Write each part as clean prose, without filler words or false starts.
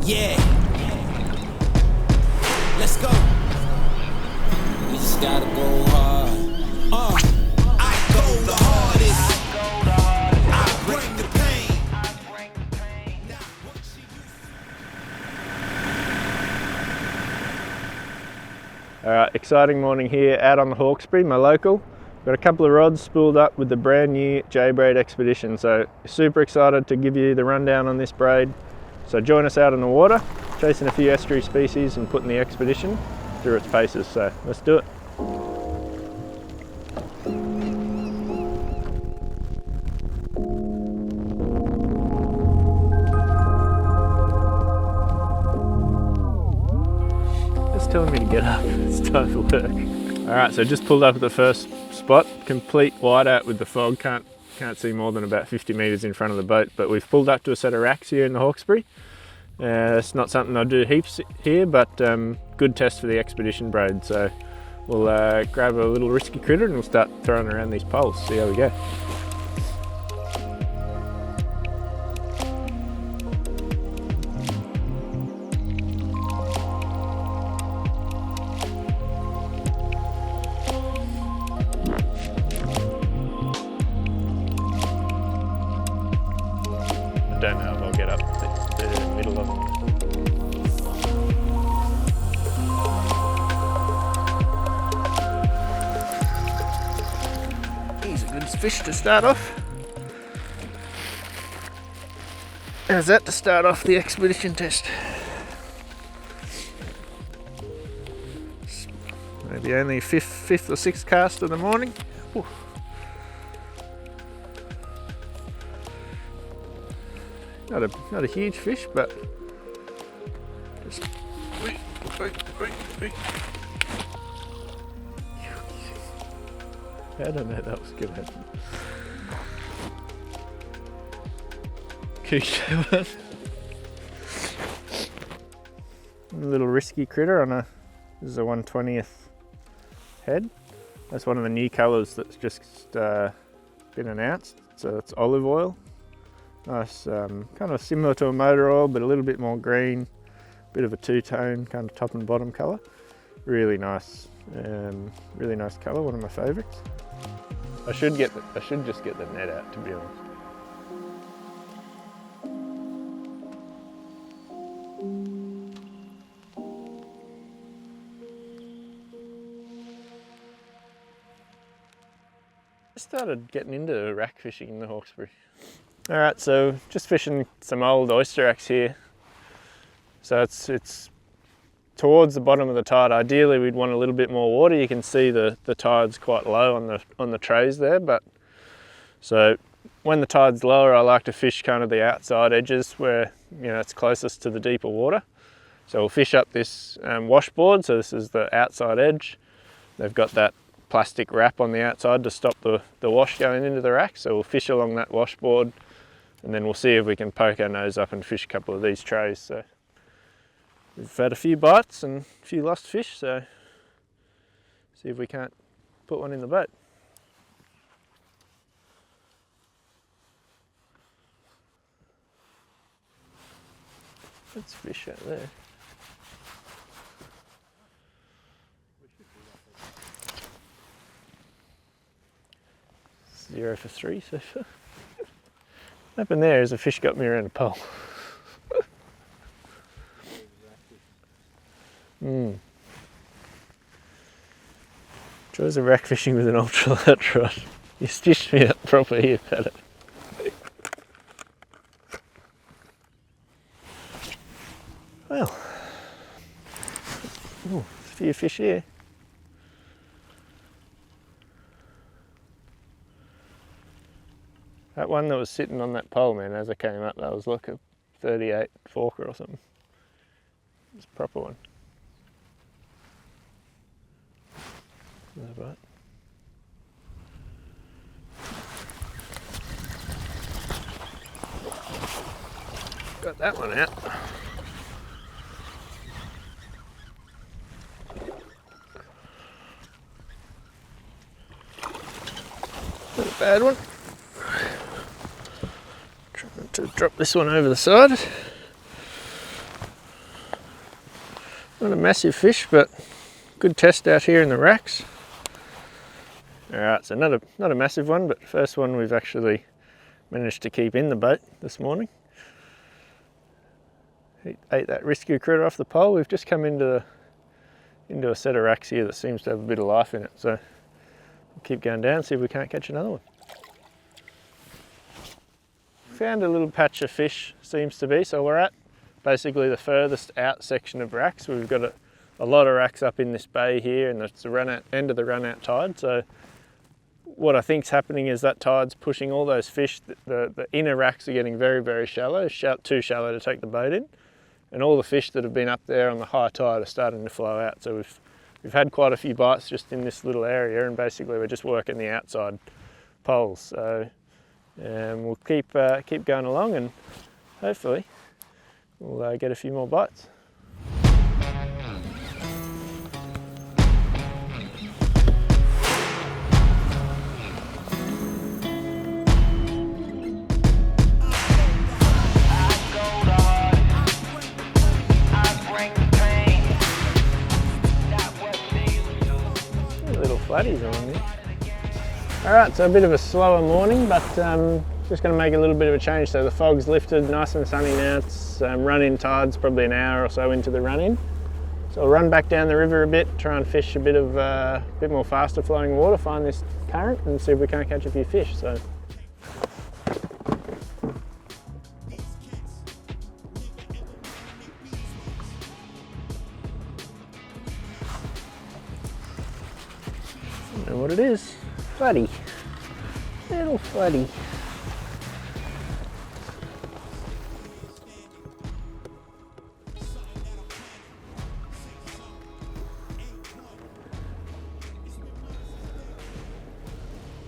Yeah. Let's go. We just gotta go hard. I go the hardest. I bring the pain. Alright, exciting morning here out on the Hawkesbury, my local. Got a couple of rods spooled up with the brand new J-Braid Expedition, so super excited to give you the rundown on this braid. So join us out in the water, chasing a few estuary species and putting the Expedition through its paces, so let's do it. It's telling me to get up, it's time for work. Alright, so just pulled up at the first spot, complete whiteout with the fog, can't see more than about 50 metres in front of the boat, but we've pulled up to a set of racks here in the Hawkesbury. It's not something I do heaps here, but good test for the Expedition braid, so we'll grab a little risky critter and we'll start throwing around these poles, see how we go. I don't know if I'll get up the middle of them. He's a good fish to start off. How's that to start off the Expedition test? Maybe only fifth or sixth cast of the morning. Ooh. Not a huge fish, but just I don't know that was gonna happen. Couche one. A little risky critter on this is a 1/20th head. That's one of the new colours that's just been announced. So it's olive oil. Nice, kind of similar to a motor oil, but a little bit more green, bit of a two-tone kind of top and bottom colour. Really nice colour, one of my favourites. I should just get the net out, to be honest. I started getting into rack fishing in the Hawkesbury. Alright, so just fishing some old oyster racks here. So it's towards the bottom of the tide. Ideally we'd want a little bit more water. You can see the tide's quite low on the trays there, but so when the tide's lower I like to fish kind of the outside edges where it's closest to the deeper water. So we'll fish up this washboard, so this is the outside edge. They've got that plastic wrap on the outside to stop the wash going into the rack, so we'll fish along that washboard and then we'll see if we can poke our nose up and fish a couple of these trays. So we've had a few bites and a few lost fish, so see if we can't put one in the boat. Let's fish out there. 0 for 3 so far. What happened there is a fish got me around a pole. Tries a rack fishing with an ultralight rod. You stitched me up proper here, Pat. Well, ooh, a few fish here. That one that was sitting on that pole, man, as I came up, that was like a 38 forker or something. It's a proper one. That's right. Got that one out. Not a bad one. Trying to drop this one over the side. Not a massive fish, but good test out here in the racks. Alright, so not a massive one, but first one we've actually managed to keep in the boat this morning. He ate that rescue critter off the pole. We've just come into a set of racks here that seems to have a bit of life in it, so we'll keep going down, see if we can't catch another one. Found a little patch of fish, seems to be, so we're at basically the furthest out section of racks. We've got a lot of racks up in this bay here, and it's the end of the run out tide. So what I think's happening is that tide's pushing all those fish. The inner racks are getting very, very shallow, too shallow to take the boat in, and all the fish that have been up there on the high tide are starting to flow out. So we've had quite a few bites just in this little area, and basically we're just working the outside poles. So we'll keep going along, and hopefully we'll get a few more bites. Little flatties on there. Alright, so a bit of a slower morning, but just going to make a little bit of a change. So the fog's lifted, nice and sunny now. It's run-in tide's probably an hour or so into the run-in. So I'll run back down the river a bit, try and fish a bit more faster flowing water, find this current and see if we can't catch a few fish. So I don't know what it is. Flatty. Little flatty.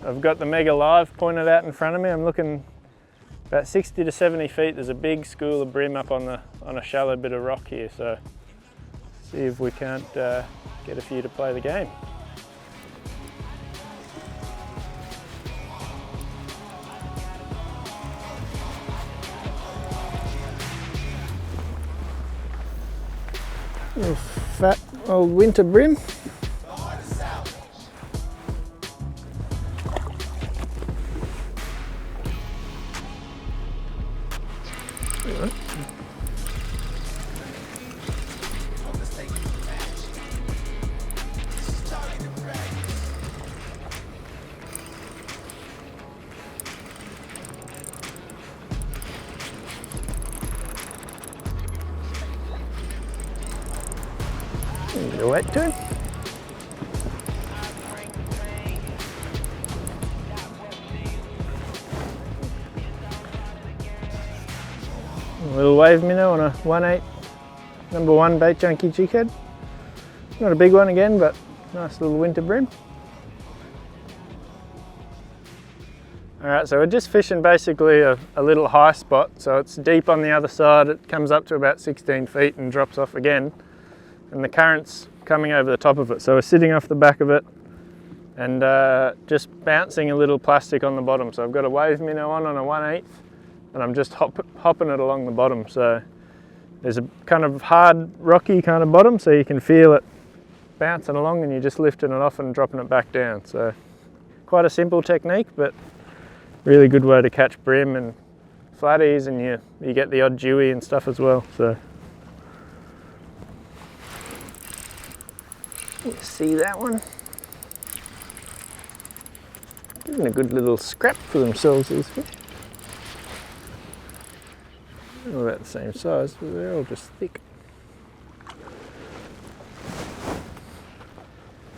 I've got the Mega Live pointed out in front of me. I'm looking about 60 to 70 feet. There's a big school of bream up on a shallow bit of rock here. So see if we can't get a few to play the game. Little fat old winter bream. Get a wet to him. A little wave minnow on a 1/8 number 1 bait junkie jig head. Not a big one again, but nice little winter bream. Alright, so we're just fishing basically a little high spot, so it's deep on the other side. It comes up to about 16 feet and drops off again, and the current's coming over the top of it. So we're sitting off the back of it and just bouncing a little plastic on the bottom. So I've got a wave minnow on a 1/8 and I'm just hopping it along the bottom. So there's a kind of hard, rocky kind of bottom, so you can feel it bouncing along and you're just lifting it off and dropping it back down. So quite a simple technique, but really good way to catch bream and flatties, and you get the odd dewey and stuff as well. So you see that one? Giving a good little scrap for themselves, these fish. They're all about the same size, but they're all just thick.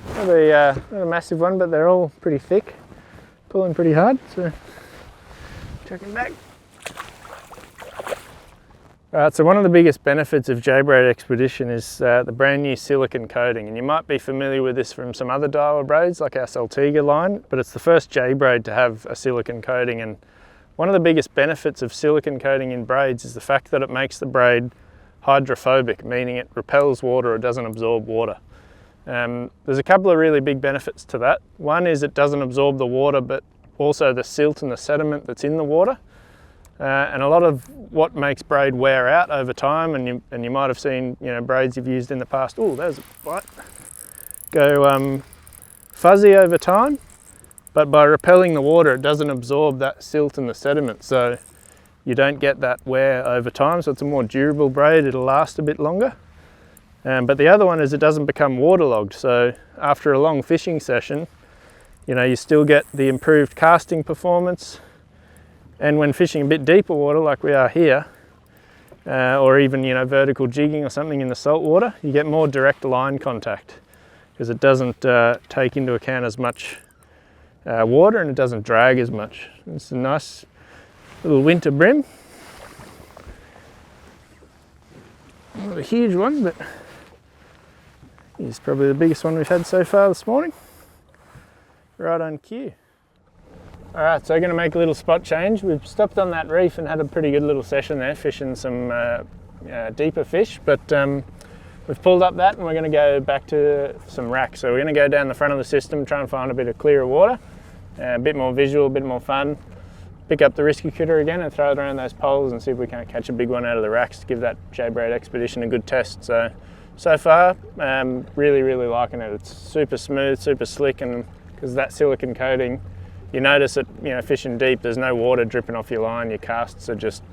Not a massive one, but they're all pretty thick. Pulling pretty hard, so chuck it back. Alright, so one of the biggest benefits of J-Braid Expedition is the brand new silicone coating, and you might be familiar with this from some other Daiwa braids like our Saltiga line, but it's the first J-Braid to have a silicone coating. And one of the biggest benefits of silicone coating in braids is the fact that it makes the braid hydrophobic, meaning it repels water or doesn't absorb water. There's a couple of really big benefits to that. One is it doesn't absorb the water, but also the silt and the sediment that's in the water. And a lot of what makes braid wear out over time, and you might have seen, you know, braids you've used in the past, oh, there's a bite, go fuzzy over time, but by repelling the water it doesn't absorb that silt and the sediment, so you don't get that wear over time. So it's a more durable braid, it'll last a bit longer. But the other one is it doesn't become waterlogged, so after a long fishing session, you know, you still get the improved casting performance, and when fishing a bit deeper water like we are here, or even, you know, vertical jigging or something in the salt water, you get more direct line contact because it doesn't take into account as much water, and it doesn't drag as much. It's a nice little winter brim. Not a huge one, but he's probably the biggest one we've had so far this morning. Right on cue. All right, so we're going to make a little spot change. We've stopped on that reef and had a pretty good little session there, fishing some deeper fish, but we've pulled up that and we're going to go back to some racks. So we're going to go down the front of the system, try and find a bit of clearer water, a bit more visual, a bit more fun. Pick up the rescue cutter again and throw it around those poles and see if we can't catch a big one out of the racks to give that J-Braid expedition a good test. So far, really liking it. It's super smooth, super slick, and because of that silicone coating, you notice it, you know, fishing deep, there's no water dripping off your line. Your casts are just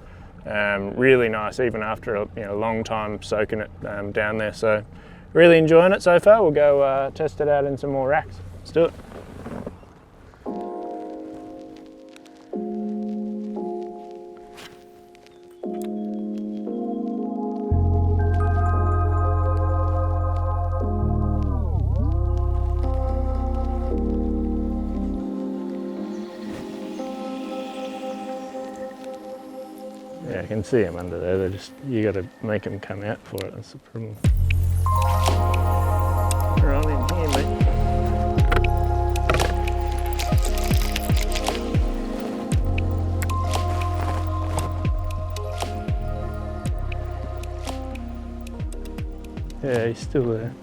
really nice, even after a long time soaking it down there. So really enjoying it so far. We'll go test it out in some more racks. Let's do it. Yeah, I can see them under there. They're just, you got to make them come out for it. That's the problem. They're all in here, mate. Yeah, he's still there.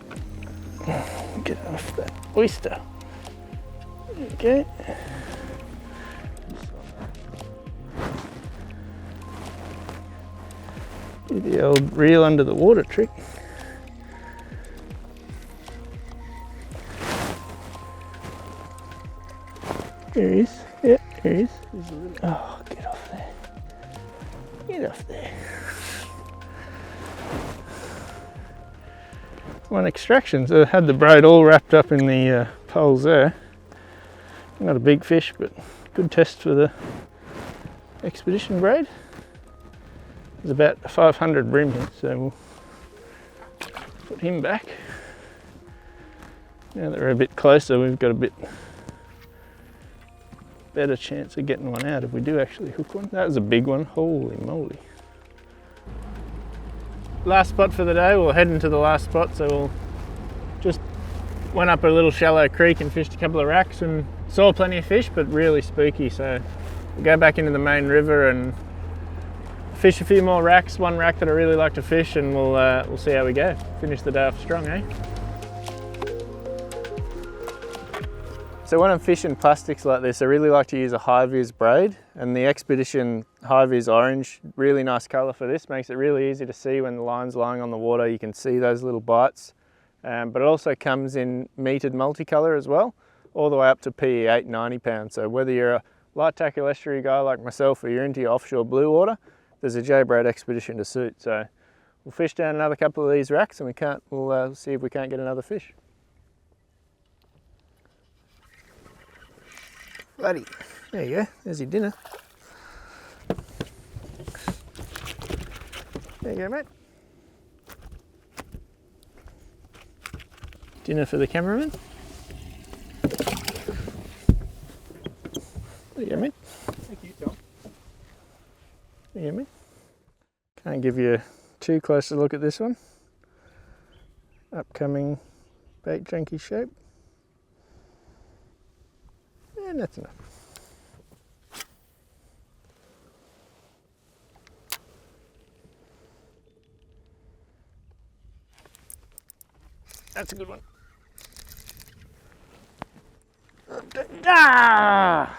Get off that oyster. Okay. Do the old reel under the water trick. There he is. Yeah, there he is. Oh, get off there. Get off there. One extraction. So I had the braid all wrapped up in the poles there. Not a big fish, but good test for the expedition braid. There's about 500 brim here, so we'll put him back. Now that we're a bit closer, we've got a bit better chance of getting one out if we do actually hook one. That was a big one, holy moly. Last spot for the day, we'll head into the last spot, so we'll just went up a little shallow creek and fished a couple of racks and saw plenty of fish, but really spooky, so we'll go back into the main river and fish a few more racks, one rack that I really like to fish, and we'll see how we go. Finish the day off strong, eh? So when I'm fishing plastics like this, I really like to use a high-vis braid, and the Expedition high-vis orange, really nice colour for this, makes it really easy to see when the line's lying on the water. You can see those little bites, but it also comes in metered multicolour as well, all the way up to PE 8, 90 pounds. So whether you're a light tackle estuary guy like myself or you're into your offshore blue water, there's a J-Braid Expedition to suit. So we'll fish down another couple of these racks and we'll see if we can't get another fish. Buddy, there you go, there's your dinner. There you go, mate. Dinner for the cameraman. There you go, mate. Thank you, Tom. There you go, mate. Can't give you too close a look at this one. Upcoming bait junkie shape. And that's enough. That's a good one. Ah!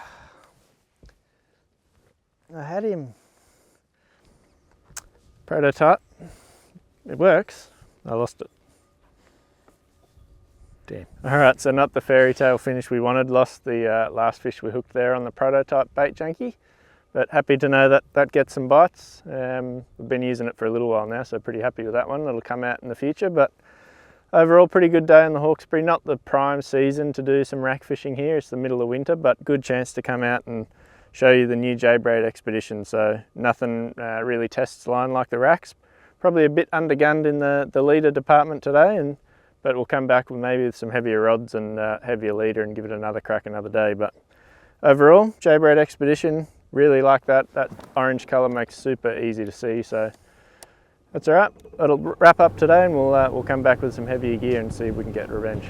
I had him. Prototype. It works. I lost it. Damn. Alright, so not the fairy tale finish we wanted. Lost the last fish we hooked there on the Prototype bait junkie. But happy to know that that gets some bites. We've been using it for a little while now, so pretty happy with that one. It'll come out in the future, but overall pretty good day in the Hawkesbury. Not the prime season to do some rack fishing here. It's the middle of winter, but good chance to come out and show you the new J-Braid expedition. So nothing really tests line like the racks. Probably a bit undergunned in the leader department today, but we'll come back with maybe some heavier rods and heavier leader and give it another crack another day. But overall, J-Braid expedition, really like that. That orange colour makes super easy to see. So that's all right. It'll wrap up today, and we'll come back with some heavier gear and see if we can get revenge.